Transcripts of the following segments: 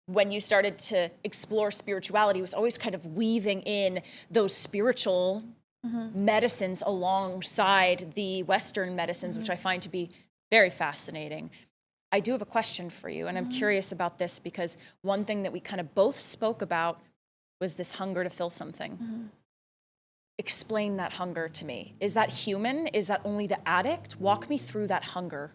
when you started to explore spirituality, it was always kind of weaving in those spiritual medicines alongside the Western medicines, which I find to be very fascinating. I do have a question for you, and I'm curious about this because one thing that we kind of both spoke about was this hunger to fill something. Explain that hunger to me. Is that human? Is that only the addict? Walk me through that hunger.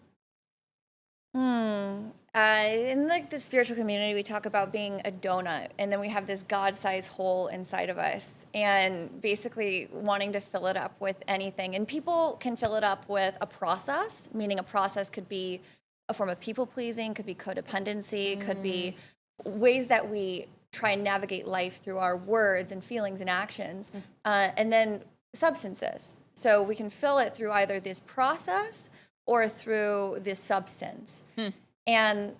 In like the spiritual community, we talk about being a donut, and then we have this God-sized hole inside of us, and basically wanting to fill it up with anything. And people can fill it up with a process, meaning a process could be a form of people-pleasing, could be codependency, could be ways that we try and navigate life through our words and feelings and actions, and then substances. So we can fill it through either this process or through this substance. And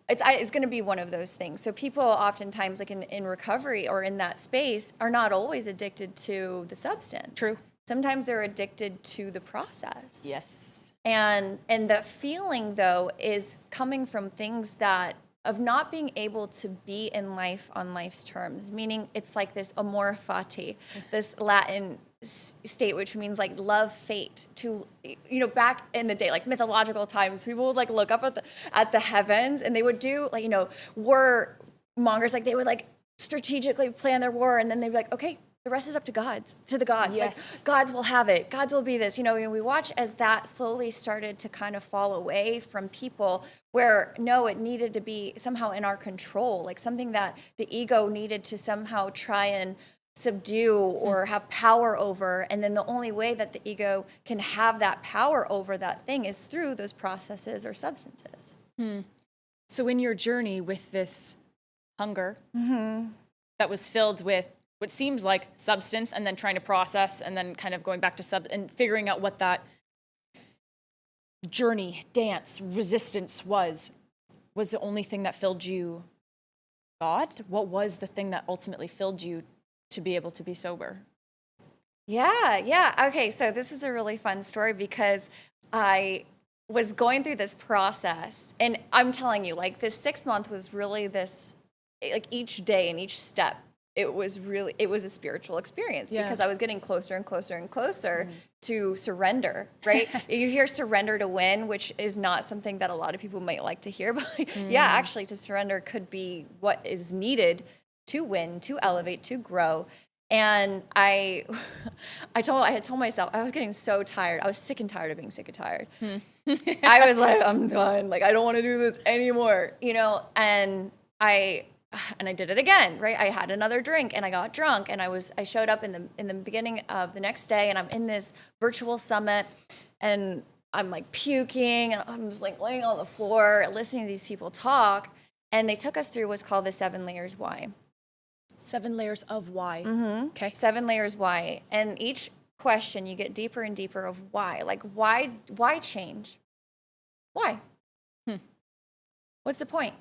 it's going to be one of those things. So people oftentimes, like in recovery or in that space, are not always addicted to the substance. True. Sometimes they're addicted to the process. Yes. And the feeling, though, is coming from things that of not being able to be in life on life's terms, meaning it's like this amor fati, this Latin state, which means like love fate. To, you know, back in the day, like mythological times, people would like look up at the heavens, and they would do like, you know, war mongers, like they would like strategically plan their war, and then they'd be like, okay, the rest is up to the gods. Yes. Like, gods will have it. Gods will be this. You know, and we watch as that slowly started to kind of fall away from people, where, no, it needed to be somehow in our control, like something that the ego needed to somehow try and subdue or have power over. And then the only way that the ego can have that power over that thing is through those processes or substances. So in your journey with this hunger that was filled with what seems like substance, and then trying to process, and then kind of going back to and figuring out what that journey, dance, resistance was the only thing that filled you God? What was the thing that ultimately filled you to be able to be sober? Yeah. Okay, so this is a really fun story because I was going through this process, and I'm telling you, like, this 6 month was really this, like, each day and each step, it was a spiritual experience because I was getting closer and closer and closer to surrender, right? You hear surrender to win, which is not something that a lot of people might like to hear, but yeah, actually to surrender could be what is needed to win, to elevate, to grow. And I had told myself I was getting so tired. I was sick and tired of being sick and tired. I was like, I'm done. Like, I don't want to do this anymore, you know? And I did it again, right? I had another drink and I got drunk, and I showed up in the beginning of the next day, and I'm in this virtual summit, and I'm like puking, and I'm just like laying on the floor listening to these people talk, and they took us through what's called the 7 layers why. 7 layers of why. Okay. 7 layers why. And each question you get deeper and deeper of why. Like, why change? Why? What's the point?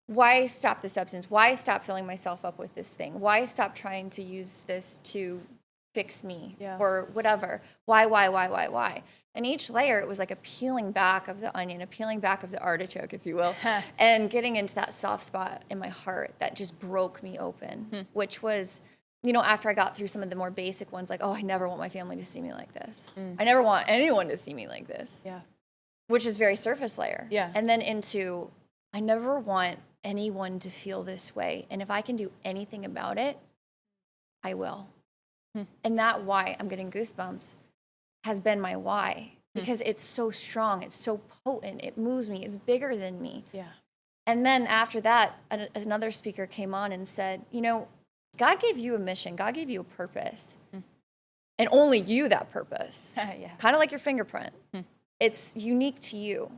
Why stop the substance? Why stop filling myself up with this thing? Why stop trying to use this to fix me or whatever? Why? And each layer, it was like a peeling back of the onion, a peeling back of the artichoke, if you will, and getting into that soft spot in my heart that just broke me open, which was, you know, after I got through some of the more basic ones, like, oh, I never want my family to see me like this. I never want anyone to see me like this. Yeah. Which is very surface layer. Yeah. And then into, I never want anyone to feel this way. And if I can do anything about it, I will. And that why, I'm getting goosebumps, has been my why. Because it's so strong, it's so potent, it moves me, it's bigger than me. Yeah. And then after that, another speaker came on and said, you know, God gave you a mission, God gave you a purpose. And only you that purpose. Kind of like your fingerprint. It's unique to you.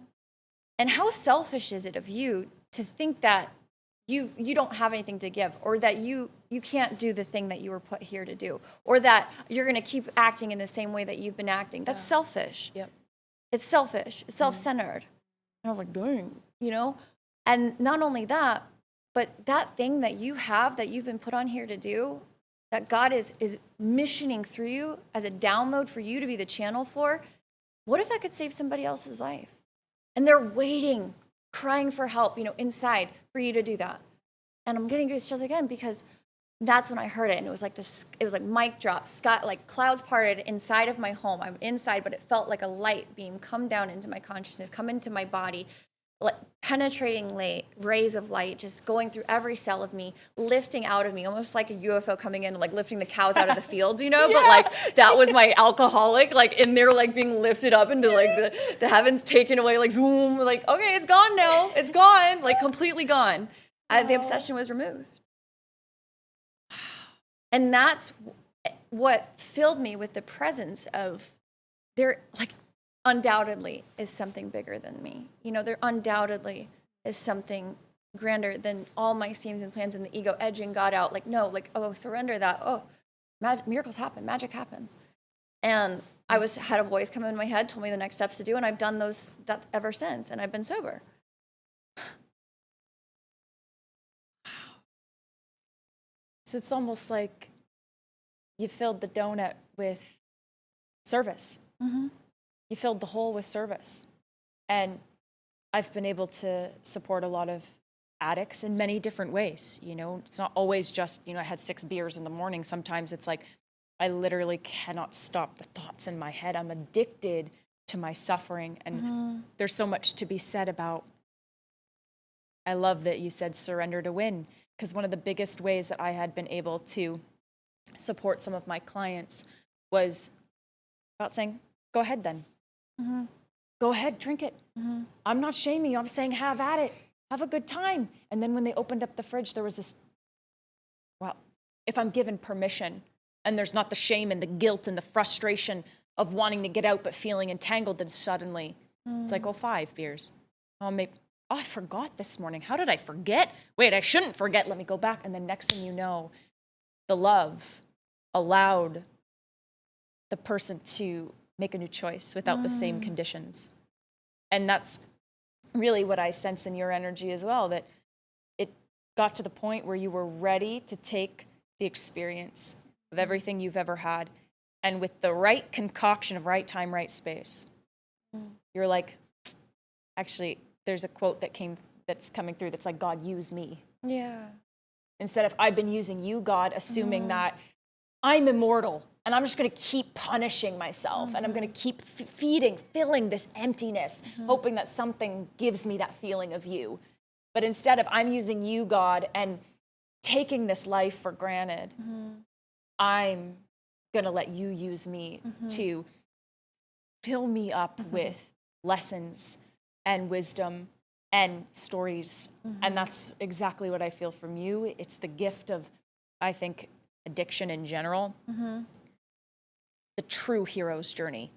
And how selfish is it of you to think that you don't have anything to give, or that you can't do the thing that you were put here to do, or that you're going to keep acting in the same way that you've been acting? That's selfish. Yep. It's selfish. It's self-centered. And I was like, dang, you know? And not only that, but that thing that you have, that you've been put on here to do, that God is missioning through you as a download for you to be the channel for, what if that could save somebody else's life? And they're waiting crying for help, inside for you to do that. And I'm getting goose chills again because that's when I heard it. And it was like mic drop, like clouds parted inside of my home. I'm inside, but it felt like a light beam come down into my consciousness, come into my body, like penetrating rays of light, just going through every cell of me, lifting out of me, almost like a UFO coming in, like lifting the cows out of the fields, But like that was my alcoholic, like in there, like being lifted up into like the heavens, taken away, like zoom, like, okay, it's gone now. It's gone, like completely gone. The obsession was removed. And that's what filled me with the presence of there, like, undoubtedly is something bigger than me. There undoubtedly is something grander than all my schemes and plans and the ego edging God out. Like, no, like, oh, surrender that. Oh, miracles happen, magic happens. And I had a voice come in my head, told me the next steps to do, and I've done that ever since, and I've been sober. So it's almost like you filled the donut with service. Mm-hmm. You filled the hole with service. And I've been able to support a lot of addicts in many different ways. It's not always just, I had 6 beers in the morning. Sometimes it's like, I literally cannot stop the thoughts in my head. I'm addicted to my suffering. And there's so much to be said about, I love that you said surrender to win. Because one of the biggest ways that I had been able to support some of my clients was about saying, go ahead then. Mm-hmm. Go ahead, drink it. Mm-hmm. I'm not shaming you. I'm saying have at it. Have a good time. And then when they opened up the fridge, there was this, well, if I'm given permission and there's not the shame and the guilt and the frustration of wanting to get out but feeling entangled, then suddenly it's like, 5 beers. I forgot this morning. How did I forget? Wait, I shouldn't forget. Let me go back. And then next thing you know, the love allowed the person to make a new choice without the same conditions. And that's really what I sense in your energy as well, that it got to the point where you were ready to take the experience of everything you've ever had. And with the right concoction of right time, right space, you're like, actually, there's a quote that's coming through that's like, God, use me. Yeah. Instead of I've been using you, God, assuming that I'm immortal and I'm just going to keep punishing myself and I'm going to keep filling this emptiness, hoping that something gives me that feeling of you. But instead of I'm using you, God, and taking this life for granted, I'm going to let you use me to fill me up with lessons and wisdom and stories. And that's exactly what I feel from you. It's the gift of, I think, addiction in general. The true hero's journey.